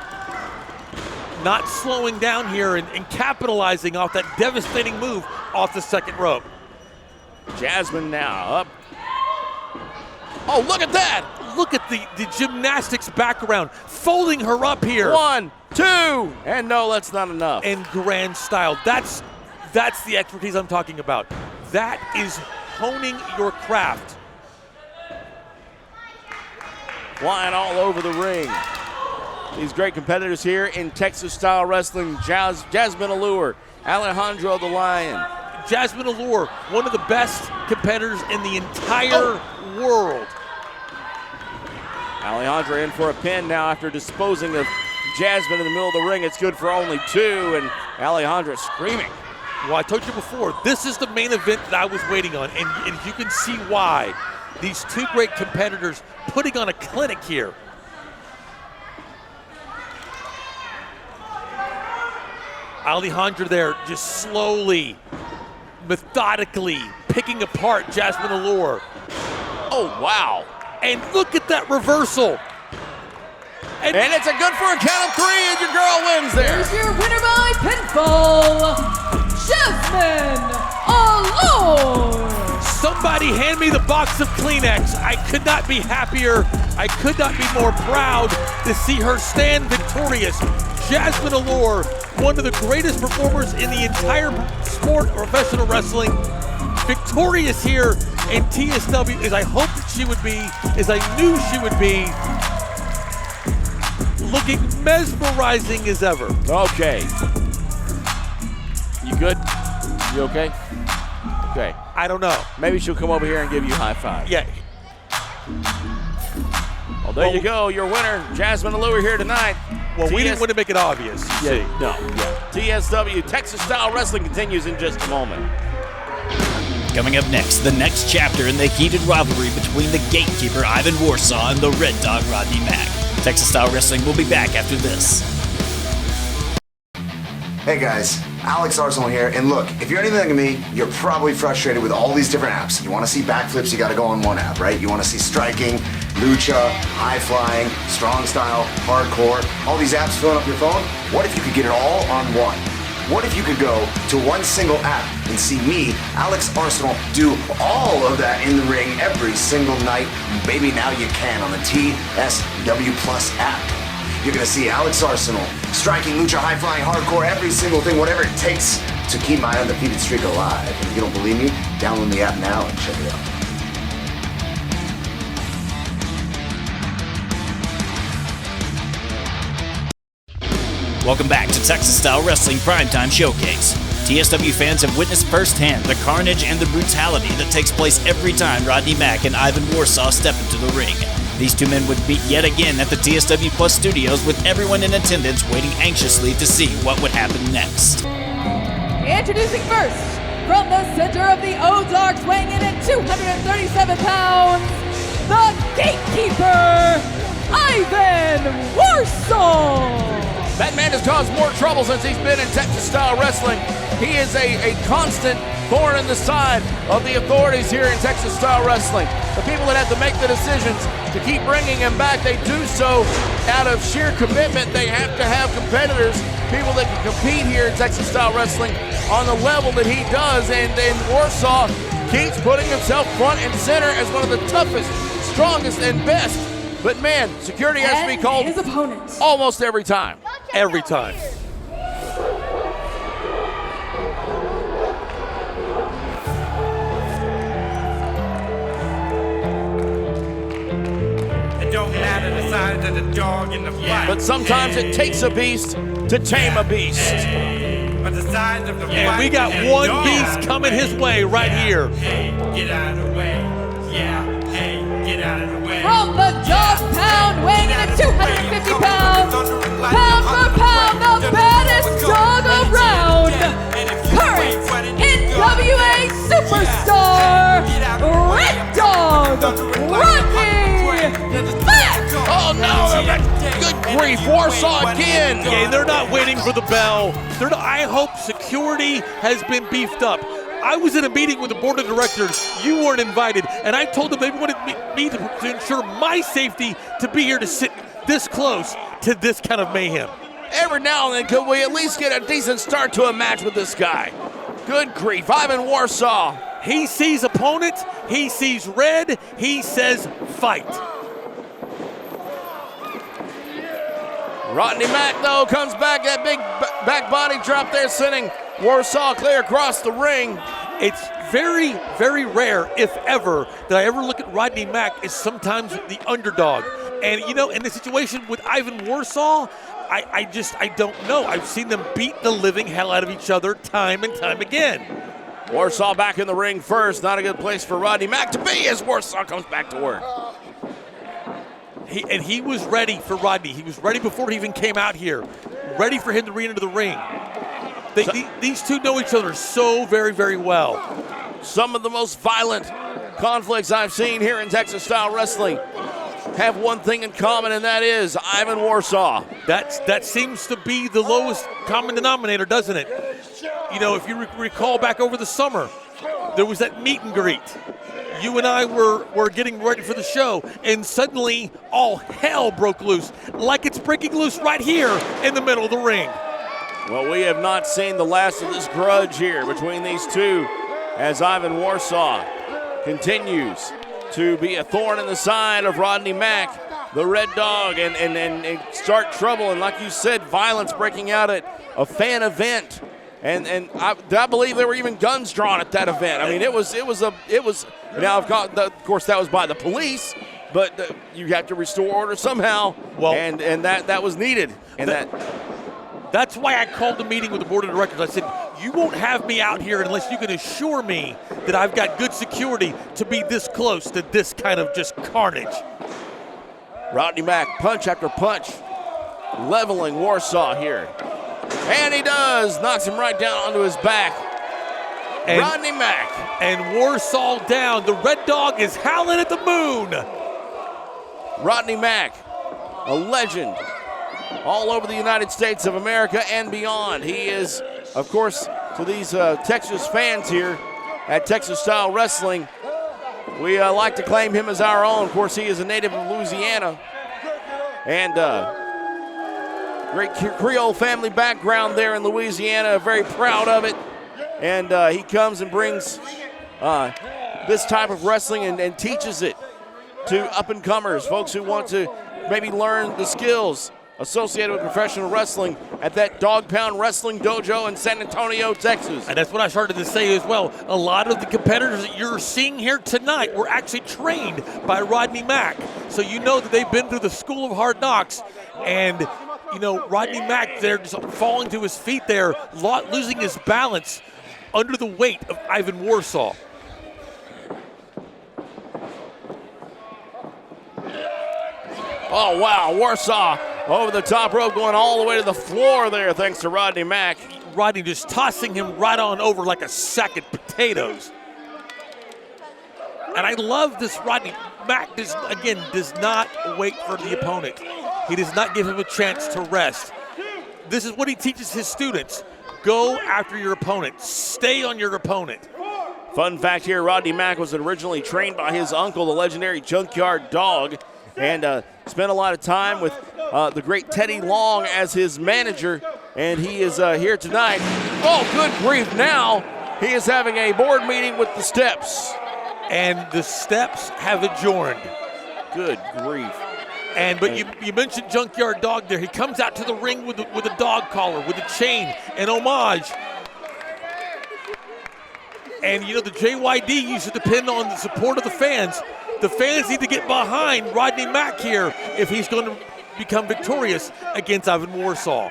Not slowing down here and capitalizing off that devastating move off the second rope. Jazmin now up. Oh, look at that! Look at the gymnastics background, folding her up here. 1, 2, and no, that's not enough. And grand style. That's the expertise I'm talking about. That is honing your craft. Flying all over the ring. These great competitors here in Texas Style Wrestling. Jazmin Allure, Alejandra the Lion. Jazmin Allure, one of the best competitors in the entire world. Alejandra in for a pin now after disposing of Jazmin in the middle of the ring. It's good for only 2, and Alejandra screaming. Well, I told you before, this is the main event that I was waiting on, and you can see why. These two great competitors putting on a clinic here. Alejandra there just slowly, methodically picking apart Jazmin Allure. Oh, wow. And look at that reversal. And it's a good for a count of 3, and your girl wins there. Here's your winner by pinfall, Jazmin Allure. Somebody hand me the box of Kleenex. I could not be happier. I could not be more proud to see her stand victorious. Jazmin Allure, one of the greatest performers in the entire sport of professional wrestling, victorious here in TSW, as I hoped that she would be, as I knew she would be, looking mesmerizing as ever. Okay. You good? You okay? Okay. I don't know. Maybe she'll come over here and give you a high five. Yeah. Well, there you go. Your winner, Jazmin Allure, here tonight. Well, we didn't want to make it obvious, you see. No. Yeah. TSW, Texas Style Wrestling continues in just a moment. Coming up next, the next chapter in the heated rivalry between the gatekeeper Ivan Warsaw and the Red Dog Rodney Mack. Texas Style Wrestling will be back after this. Hey guys, Alex Arsenal here, and look, if you're anything like me, you're probably frustrated with all these different apps. You want to see backflips, you gotta go on one app, right? You want to see striking, lucha, high flying, strong style, hardcore, all these apps filling up your phone. What if you could get it all on one? What if you could go to one single app and see me, Alex Arsenal, do all of that in the ring every single night? Baby, now you can on the TSW Plus app. You're gonna see Alex Arsenal striking, lucha, high-flying, hardcore, every single thing, whatever it takes to keep my undefeated streak alive. And if you don't believe me, download the app now and check it out. Welcome back to Texas Style Wrestling Primetime Showcase. TSW fans have witnessed firsthand the carnage and the brutality that takes place every time Rodney Mack and Ivan Warsaw step into the ring. These two men would meet yet again at the TSW Plus Studios with everyone in attendance waiting anxiously to see what would happen next. Introducing first, from the center of the Ozarks, weighing in at 237 pounds, the Gatekeeper, Ivan Warsaw. That man has caused more trouble since he's been in Texas Style Wrestling. He is a constant thorn in the side of the authorities here in Texas Style Wrestling. The people that have to make the decisions to keep bringing him back, they do so out of sheer commitment. They have to have competitors, people that can compete here in Texas Style Wrestling on the level that he does. And Warsaw keeps putting himself front and center as one of the toughest, strongest, and best. But man, security has to be called his opponent almost every time. Every time. It don't matter the size of the dog in the fight. But sometimes it takes a beast to tame a beast. But the size of the And we got one beast coming his way right here. Hey, get out of the way. Yeah, hey, get out of the way. from the dog pound, weighing in at 250 pounds, pound for pound, the baddest dog around, current NWA superstar, Red Dog, Rodney Mack. Oh no, good grief, Warsaw again. Yeah, they're not waiting for the bell. I hope security has been beefed up. I was in a meeting with the board of directors. You weren't invited, and I told them they wanted me to ensure my safety to be here to sit this close to this kind of mayhem. Every now and then, could we at least get a decent start to a match with this guy? Good grief, Ivan Warsaw. He sees opponent, he sees red, he says fight. Rodney Mack, though, comes back. That big back body drop there, sending Warsaw clear across the ring. It's very, very rare, if ever, that I ever look at Rodney Mack as sometimes the underdog. And, you know, in the situation with Ivan Warsaw, I don't know. I've seen them beat the living hell out of each other time and time again. Warsaw back in the ring first. Not a good place for Rodney Mack to be as Warsaw comes back to work. He was ready for Rodney. He was ready before he even came out here. Ready for him to re-enter the ring. These two know each other so very, very well. Some of the most violent conflicts I've seen here in Texas Style Wrestling have one thing in common, and that is Ivan Warsaw. That seems to be the lowest common denominator, doesn't it? You know, if you recall back over the summer, there was that meet and greet. You and I were getting ready for the show, and suddenly all hell broke loose, like it's breaking loose right here in the middle of the ring. Well, we have not seen the last of this grudge here between these two as Ivan Warsaw continues to be a thorn in the side of Rodney Mack, the Red Dog, and start trouble. And like you said, violence breaking out at a fan event. And I believe there were even guns drawn at that event. I mean, it was. Now, of course, that was by the police, but you have to restore order somehow. Well, and that was needed. And that's why I called the meeting with the board of directors. I said, you won't have me out here unless you can assure me that I've got good security to be this close to this kind of just carnage. Rodney Mack, punch after punch, leveling Warsaw here. And he does. Knocks him right down onto his back. And Rodney Mack. And Warsaw down. The Red Dog is howling at the moon. Rodney Mack, a legend all over the United States of America and beyond. He is, of course, to these Texas fans here at Texas Style Wrestling, we like to claim him as our own. Of course, he is a native of Louisiana. And Great Creole family background there in Louisiana, very proud of it. And he comes and brings this type of wrestling and teaches it to up-and-comers, folks who want to maybe learn the skills associated with professional wrestling at that Dog Pound Wrestling Dojo in San Antonio, Texas. And that's what I started to say as well. A lot of the competitors that you're seeing here tonight were actually trained by Rodney Mack. So you know that they've been through the School of Hard Knocks. And, you know, Rodney Mack there just falling to his feet there, losing his balance under the weight of Ivan Warsaw. Oh, wow, Warsaw over the top rope, going all the way to the floor there, thanks to Rodney Mack. Rodney just tossing him right on over like a sack of potatoes. And I love this Rodney Mack, does not wait for the opponent. He does not give him a chance to rest. This is what he teaches his students. Go after your opponent. Stay on your opponent. Fun fact here, Rodney Mack was originally trained by his uncle, the legendary Junkyard Dog, and spent a lot of time with the great Teddy Long as his manager, and he is here tonight. Oh, good grief. Now he is having a board meeting with the Steps. And the Steps have adjourned. Good grief. But you mentioned Junkyard Dog there. He comes out to the ring with a dog collar, with a chain, an homage. And, you know, the JYD used to depend on the support of the fans. The fans need to get behind Rodney Mack here if he's going to become victorious against Ivan Warsaw.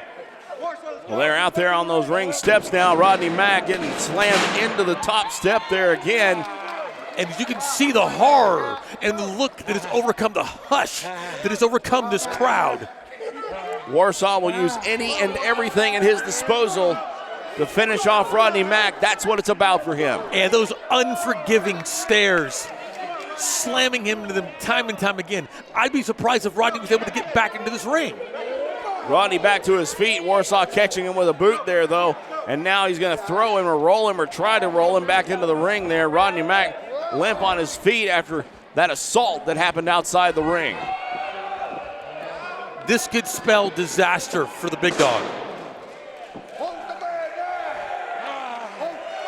Well, they're out there on those ring steps now. Rodney Mack getting slammed into the top step there again. And you can see the horror and the look that has overcome, the hush that has overcome this crowd. Warsaw will use any and everything at his disposal to finish off Rodney Mack. That's what it's about for him. And those unforgiving stares, slamming him into them time and time again. I'd be surprised if Rodney was able to get back into this ring. Rodney back to his feet. Warsaw catching him with a boot there, though. And now he's going to throw him or roll him or try to roll him back into the ring there. Rodney Mack limp on his feet after that assault that happened outside the ring. This could spell disaster for the big dog.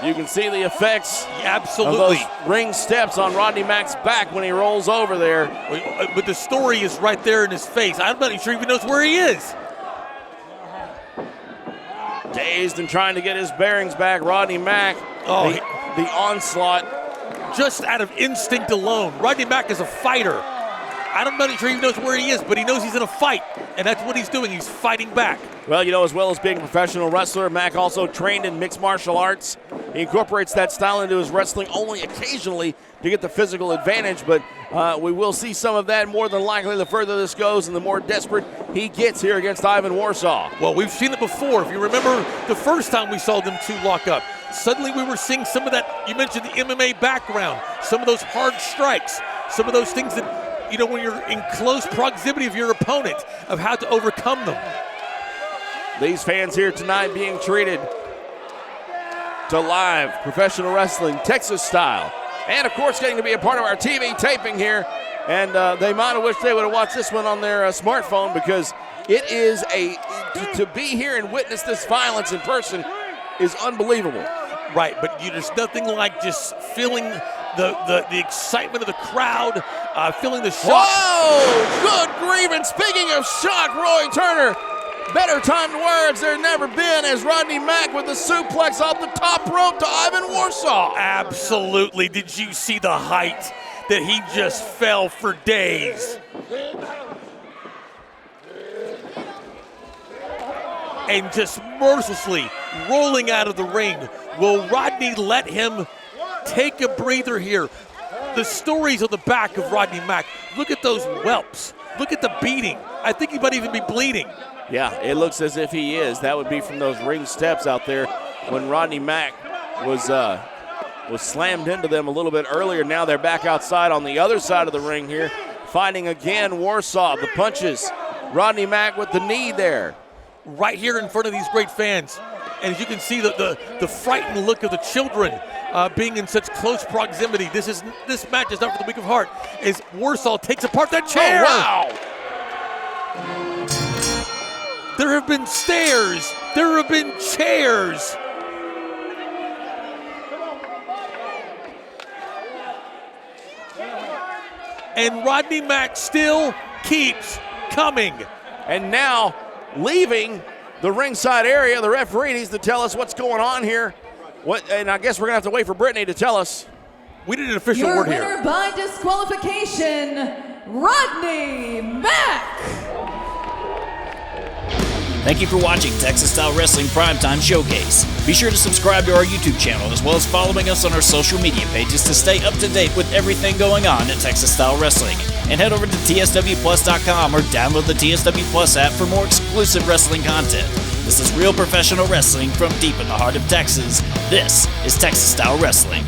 You can see the effects Absolutely. of those ring steps on Rodney Mack's back when he rolls over there. But the story is right there in his face. I'm not even sure he even knows where he is. Dazed and trying to get his bearings back, Rodney Mack. Oh, the onslaught. Just out of instinct alone. Rodney Mack is a fighter. I'm not even sure he knows where he is, but he knows he's in a fight, and that's what he's doing. He's fighting back. Well, you know, as well as being a professional wrestler, Mack also trained in mixed martial arts. He incorporates that style into his wrestling only occasionally to get the physical advantage, but we will see some of that more than likely the further this goes and the more desperate he gets here against Ivan Warsaw. Well, we've seen it before. If you remember the first time we saw them two lock up, suddenly we were seeing some of that. You mentioned the MMA background, some of those hard strikes, some of those things that, you know, when you're in close proximity of your opponent, of how to overcome them. These fans here tonight being treated to live professional wrestling, Texas style. And, of course, getting to be a part of our TV taping here. And they might have wished they would have watched this one on their smartphone, because it is to be here and witness this violence in person is unbelievable. Right, but there's nothing like just feeling the excitement of the crowd, feeling the shock. Whoa! Good grief! And speaking of shock, Roy Turner, better timed words there never been, as Rodney Mack with the suplex off the top rope to Ivan Warsaw. Absolutely. Did you see the height that he just fell for days? And just mercilessly rolling out of the ring. Will Rodney let him take a breather here? The stories on the back of Rodney Mack. Look at those whelps. Look at the beating. I think he might even be bleeding. Yeah, it looks as if he is. That would be from those ring steps out there when Rodney Mack was slammed into them a little bit earlier. Now they're back outside on the other side of the ring here, fighting again Warsaw. The punches. Rodney Mack with the knee there. Right here in front of these great fans. And as you can see, the frightened look of the children being in such close proximity. This match is not for the weak of heart, as Warsaw takes apart that chair. Oh, wow. There have been stairs. There have been chairs. And Rodney Mack still keeps coming. And now, leaving the ringside area, the referee needs to tell us what's going on here. And I guess we're going to have to wait for Brittany to tell us. We need an official Your word winner here. by disqualification, Rodney Mack. Thank you for watching Texas Style Wrestling Primetime Showcase. Be sure to subscribe to our YouTube channel as well as following us on our social media pages to stay up to date with everything going on at Texas Style Wrestling. And head over to tswplus.com or download the TSW Plus app for more exclusive wrestling content. This is real professional wrestling from deep in the heart of Texas. This is Texas Style Wrestling.